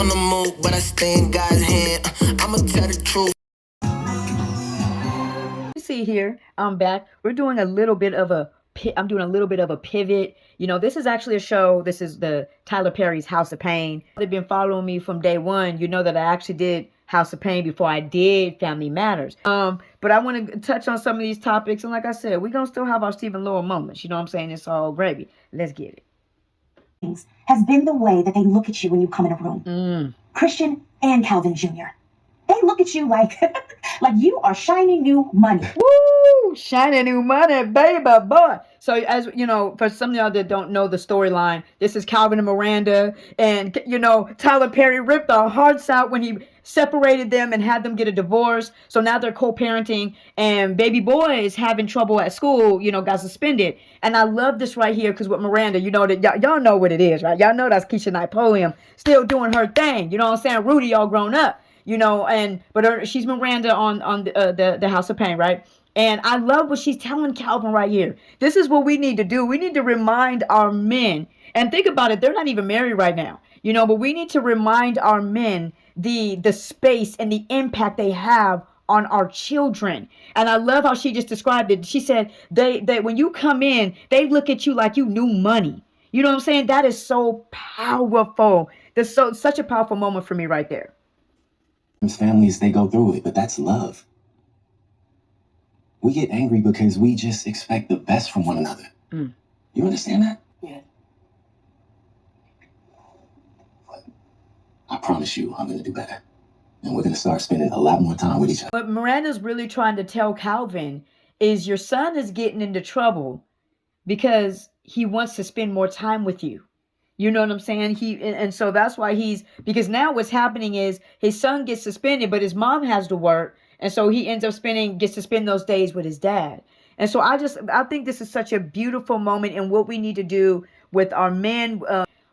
on the move, but I stay in God's hand. I'ma tell the truth. See here, I'm back. We're doing a little bit of a I'm doing a little bit of a pivot. You know, this is actually a show. This is the Tyler Perry's House of Payne. They've been following me from day one. You know that I actually did House of Payne before I did Family Matters. But I want to touch on some of these topics. And like I said, we're going to still have our Stephen Lowell moments. You know what I'm saying? It's all gravy. Let's get it. Has been the way that they look at you when you come in a room. Christian and Calvin Jr. They look at you like like you are shiny new money. Woo! Shiny new money, baby boy. So as you know, for some of y'all that don't know the storyline, this is Calvin and Miranda. And you know, Tyler Perry ripped our hearts out when he separated them and had them get a divorce. So now they're co-parenting, and baby boy is having trouble at school, you know, got suspended. And I love this right here because with Miranda, you know that y'all know what it is, right? Y'all know that's Keisha Knight Pulliam still doing her thing. You know what I'm saying? Rudy all grown up. You know, but she's Miranda on the House of Payne, right? And I love what she's telling Calvin right here. This is what we need to do. We need to remind our men, and think about it, they're not even married right now, you know, but we need to remind our men the space and the impact they have on our children. And I love how she just described it. She said they when you come in, they look at you like you knew money. You know what I'm saying? That is so powerful. That's such a powerful moment for me right there. Families, they go through it, but that's love. We get angry because we just expect the best from one another. You understand that? Yeah. But I promise you, I'm going to do better. And we're going to start spending a lot more time with each other. What Miranda's really trying to tell Calvin is your son is getting into trouble because he wants to spend more time with you. You know what I'm saying? And so that's why because now what's happening is his son gets suspended, but his mom has to work. And so he ends up gets to spend those days with his dad. And so I think this is such a beautiful moment in what we need to do with our men.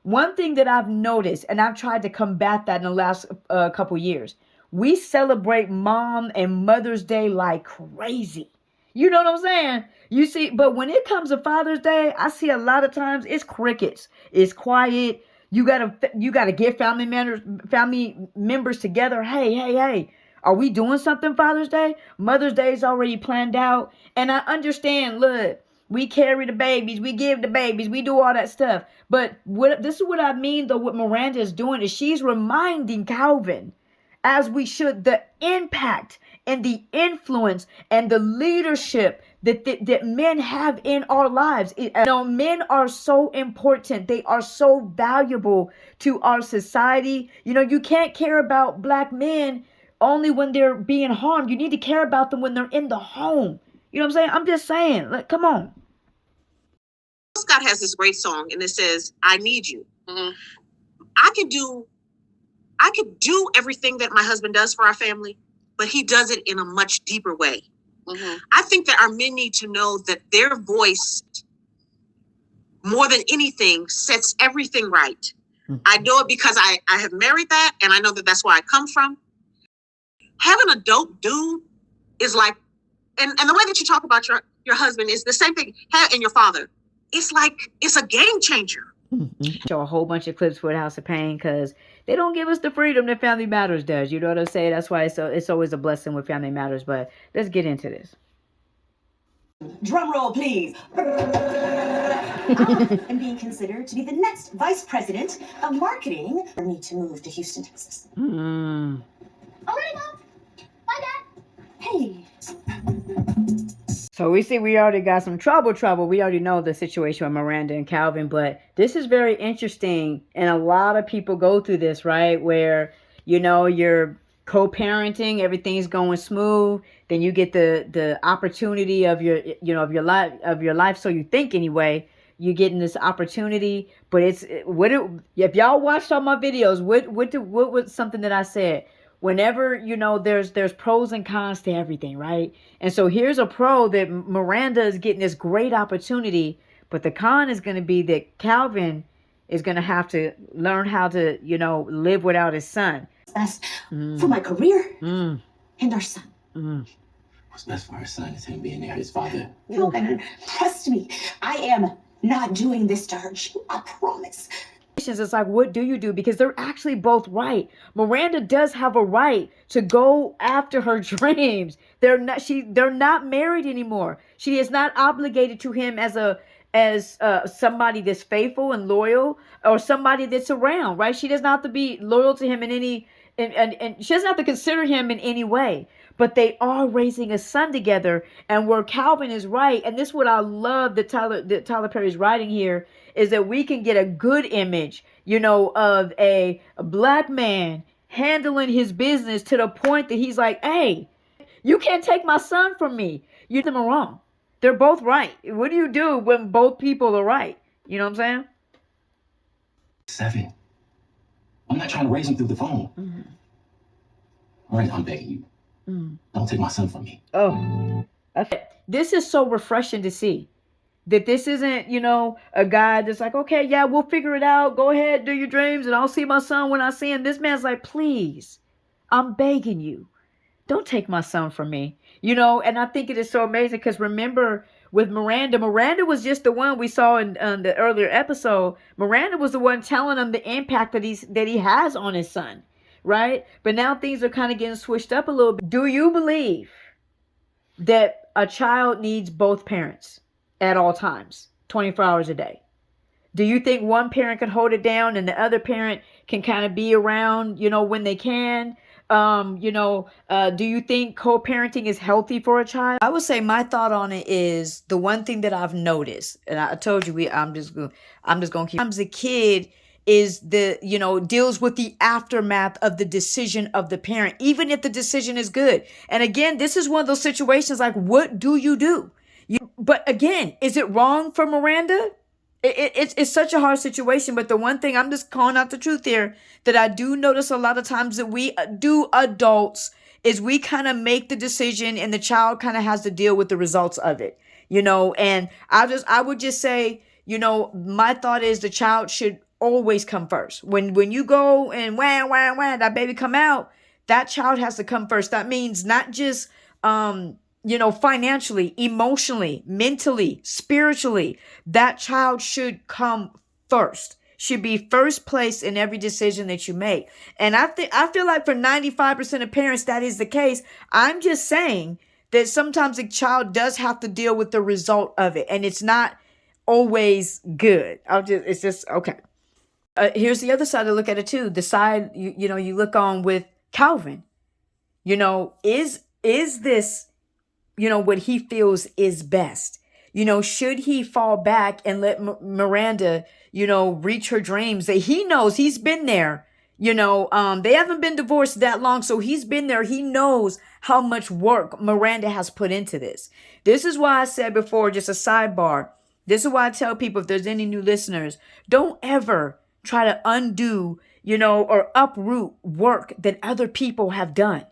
One thing that I've noticed, and I've tried to combat that in the last couple years, we celebrate Mom and Mother's Day like crazy. You know what I'm saying? You see, but when it comes to Father's Day, I see a lot of times it's crickets. It's quiet. You gotta get family members together. Hey. Are we doing something Father's Day? Mother's Day is already planned out. And I understand, look, we carry the babies, we give the babies, we do all that stuff. But this is what I mean, though, what Miranda is doing is she's reminding Calvin, as we should, the impact and the influence and the leadership that men have in our lives. Men are so important. They are so valuable to our society. You know, you can't care about black men only when they're being harmed. You need to care about them when they're in the home. You know what I'm saying? I'm just saying, like, come on. Scott has this great song, and it says, "I need you." I could do everything that my husband does for our family, but he does it in a much deeper way. I think that our men need to know that their voice, more than anything, sets everything right. I know it because I have married that, and I know that that's where I come from. Having a dope dude is like, and the way that you talk about your husband is the same thing, and your father. It's like, it's a game changer. Show a whole bunch of clips for the House of Payne because they don't give us the freedom that Family Matters does. You know what I'm saying? That's why it's always a blessing with Family Matters. But let's get into this. Drum roll, please. I am being considered to be the next vice president of marketing for me to move to Houston, Texas. All right, Mom. Bye, Dad. Hey. So we already got some trouble. We already know the situation with Miranda and Calvin, but this is very interesting. And a lot of people go through this, right? Where, you know, you're co-parenting, everything's going smooth. Then you get the opportunity of your life. So you think anyway, you're getting this opportunity, but if y'all watched all my videos, what was something that I said? Whenever, you know, there's pros and cons to everything, right? And so here's a pro that Miranda is getting this great opportunity, but the con is going to be that Calvin is going to have to learn how to, you know, live without his son. Best for my career and our son. What's best for our son is him being near his father. Calvin, trust me, I am not doing this to hurt you. I promise. it's like, what do you do? Because they're actually both right. Miranda does have a right to go after her dreams. They're not married anymore. She is not obligated to him as somebody that's faithful and loyal, or somebody that's around, right? She doesn't have to be loyal to him in any, and she doesn't have to consider him in any way. But they are raising a son together, and where Calvin is right, and this is what I love that Tyler Perry's writing here, is that we can get a good image, of a black man handling his business to the point that he's like, hey, you can't take my son from me. You them are wrong. They're both right. What do you do when both people are right? You know what I'm saying? 7. I'm not trying to raise him through the phone. All right, I'm begging you. Don't take my son from me. Oh, okay. This is so refreshing to see. That this isn't, a guy that's like, okay, yeah, we'll figure it out. Go ahead, do your dreams, and I'll see my son when I see him. This man's like, please, I'm begging you. Don't take my son from me. And I think it is so amazing because remember with Miranda was just the one we saw in the earlier episode. Miranda was the one telling him the impact that he has on his son, right? But now things are kind of getting switched up a little bit. Do you believe that a child needs both parents at all times, 24 hours a day? Do you think one parent can hold it down and the other parent can kind of be around, when they can? Do you think co-parenting is healthy for a child? I would say my thought on it is the one thing that I've noticed, and I told you I'm just going to keep. Sometimes the kid is deals with the aftermath of the decision of the parent, even if the decision is good. And again, this is one of those situations like, what do you do? But again, is it wrong for Miranda? It's such a hard situation, but the one thing, I'm just calling out the truth here, that I do notice a lot of times that we do adults is we kind of make the decision and the child kind of has to deal with the results of it, and I would just say, my thought is the child should always come first. When you go and wah, that baby come out, that child has to come first. That means not just, financially, emotionally, mentally, spiritually, that child should come first, should be first place in every decision that you make. And I feel like for 95% of parents, that is the case. I'm just saying that sometimes a child does have to deal with the result of it. And it's not always good. It's just, okay. Here's the other side to look at it too. The side, you look on with Calvin, is this, what he feels is best? Should he fall back and let Miranda, reach her dreams that he knows he's been there? They haven't been divorced that long, so he's been there. He knows how much work Miranda has put into this. This is why I said before, just a sidebar. This is why I tell people, if there's any new listeners, don't ever try to undo, or uproot work that other people have done.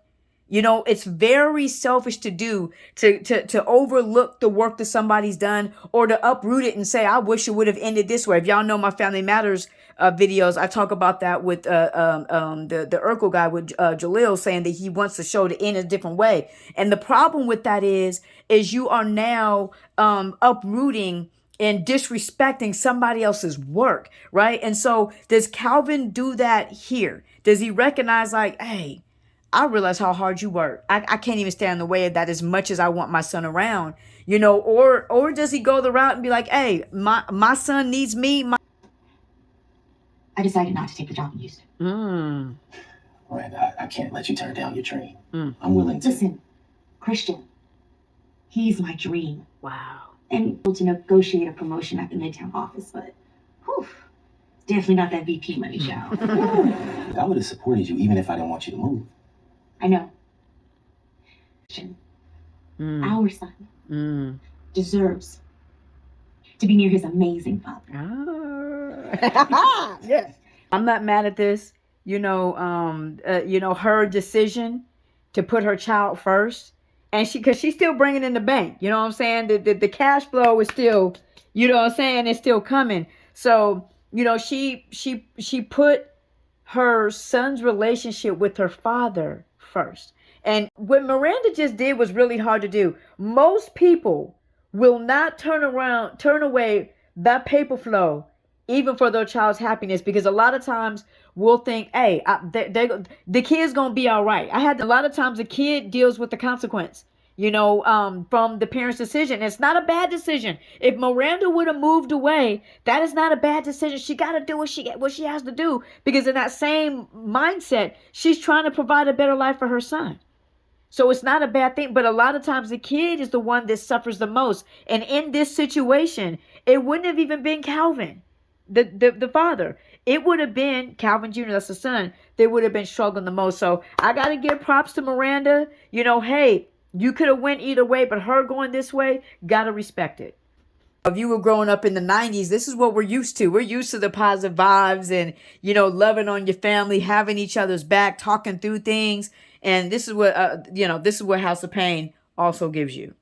It's very selfish to do to overlook the work that somebody's done, or to uproot it and say, I wish it would have ended this way. If y'all know my Family Matters videos, I talk about that with the Urkel guy with Jalil, saying that he wants the show to end a different way. And the problem with that is you are now uprooting and disrespecting somebody else's work, right? And so does Calvin do that here? Does he recognize like, hey, I realize how hard you work. I can't even stand in the way of that as much as I want my son around, or does he go the route and be like, hey, my son needs me. I decided not to take the job in Houston. Miranda, I can't let you turn down your dream. I'm willing to. Listen, Christian, he's my dream. Wow. And able to negotiate a promotion at the Midtown office, but definitely not that VP money, child. I would have supported you even if I didn't want you to move. I know. Our son deserves to be near his amazing father. Yes. I'm not mad at this. Her decision to put her child first, and because she's still bringing in the bank. You know what I'm saying? The cash flow is still, it's still coming. So, she put her son's relationship with her father first. And what Miranda just did was really hard to do. Most people will not turn away that paper flow even for their child's happiness, because a lot of times we'll think, hey, the kid's gonna be all right. I had a lot of times the kid deals with the consequence, from the parent's decision. It's not a bad decision. If Miranda would have moved away, that is not a bad decision. She got to do what she has to do, because in that same mindset, she's trying to provide a better life for her son. So it's not a bad thing, but a lot of times the kid is the one that suffers the most. And in this situation, it wouldn't have even been Calvin, the father. It would have been Calvin Jr., that's the son, that would have been struggling the most. So I got to give props to Miranda. Hey, you could have went either way, but her going this way, got to respect it. If you were growing up in the 90s, this is what we're used to. We're used to the positive vibes and, loving on your family, having each other's back, talking through things. And this is what, this is what House of Payne also gives you.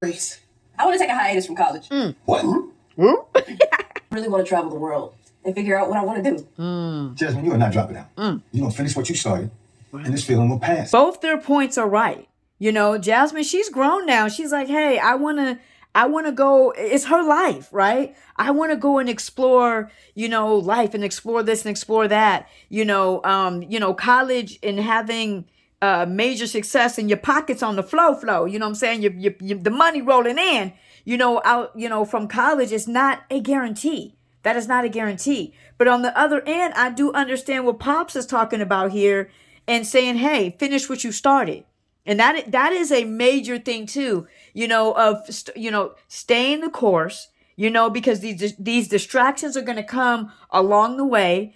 Grace, I want to take a hiatus from college. What? I really want to travel the world and figure out what I want to do. Jasmine, you are not dropping out. You're going to finish what you started, and this feeling will pass. Both their points are right. Jasmine, she's grown now. She's like, hey, I want to go. It's her life, right? I want to go and explore, life and explore this and explore that, college and having major success and your pockets on the flow, you know what I'm saying? The money rolling in, out, from college is not a guarantee. That is not a guarantee. But on the other end, I do understand what Pops is talking about here and saying, hey, finish what you started. And that is a major thing too, staying the course, because these distractions are going to come along the way,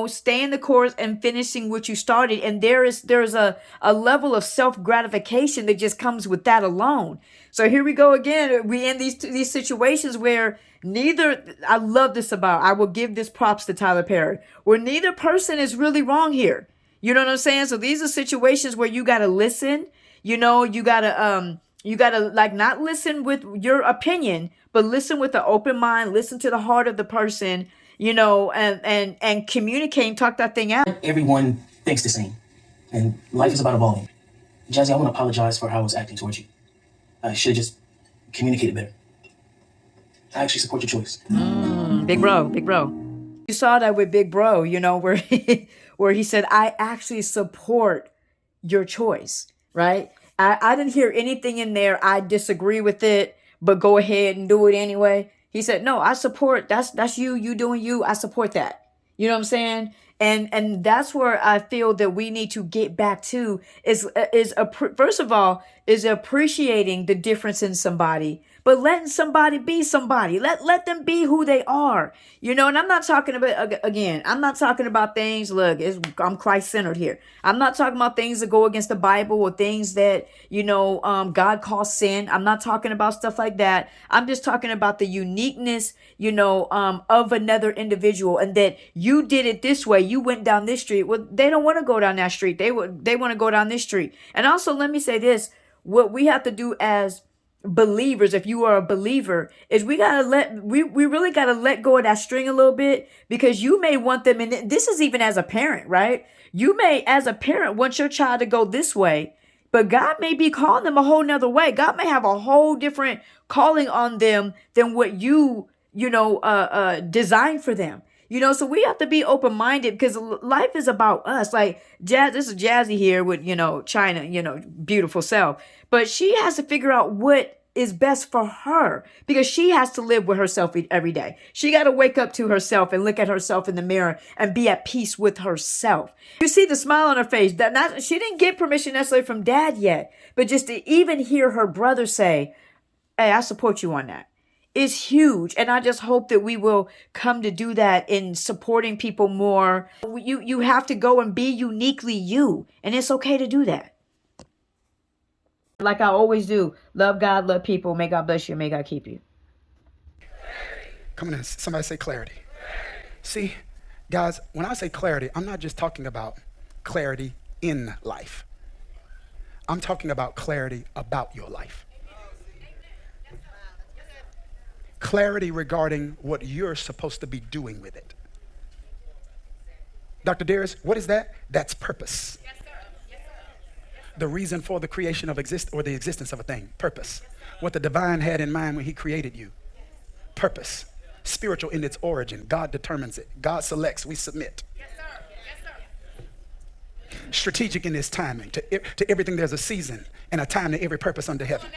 staying the course and finishing what you started. And there's a level of self-gratification that just comes with that alone. So here we go again. We in these situations where I love this I will give this props to Tyler Perry, where neither person is really wrong here. You know what I'm saying? So these are situations where you got to listen, you got to like not listen with your opinion, but listen with an open mind, listen to the heart of the person, and communicate and talk that thing out. Everyone thinks the same, and life is about evolving. Jazzy, I want to apologize for how I was acting towards you. I should have just communicated better. I actually support your choice. Big bro. You saw that with Big Bro, where where he said, I actually support your choice, right? I didn't hear anything in there, I disagree with it, but go ahead and do it anyway. He said, no, I support, that's you doing you, I support that. You know what I'm saying? And that's where I feel that we need to get back to first of all, is appreciating the difference in somebody, but letting somebody be somebody. Let them be who they are. And I'm not talking about, again, I'm not talking about things, look, I'm Christ-centered here. I'm not talking about things that go against the Bible or things that, God calls sin. I'm not talking about stuff like that. I'm just talking about the uniqueness, of another individual, and that you did it this way. You went down this street. Well, they don't want to go down that street. They want to go down this street. And also, let me say this, what we have to do as believers, if you are a believer, is we really gotta let go of that string a little bit, because you may want them, and this is even as a parent, right? You may, as a parent, want your child to go this way, but God may be calling them a whole nother way. God may have a whole different calling on them than what you designed for them. So we have to be open-minded, because life is about us. Like this is Jazzy here with, China, beautiful self. But she has to figure out what is best for her, because she has to live with herself every day. She got to wake up to herself and look at herself in the mirror and be at peace with herself. You see the smile on her face. She didn't get permission necessarily from dad yet, but just to even hear her brother say, hey, I support you on that, is huge. And I just hope that we will come to do that in supporting people more. You have to go and be uniquely you, and it's okay to do that. Like I always do, love God, love people. May God bless you. May God keep you. Come on, somebody say clarity. See, guys, when I say clarity, I'm not just talking about clarity in life. I'm talking about clarity about your life. Clarity regarding what you're supposed to be doing with it. Dr. Darius, what is that? That's purpose. The reason for the creation of the existence of a thing. Purpose. What the divine had in mind when he created you. Purpose. Spiritual in its origin. God determines it. God selects, we submit. Strategic in his timing. To everything there's a season and a time to every purpose under heaven.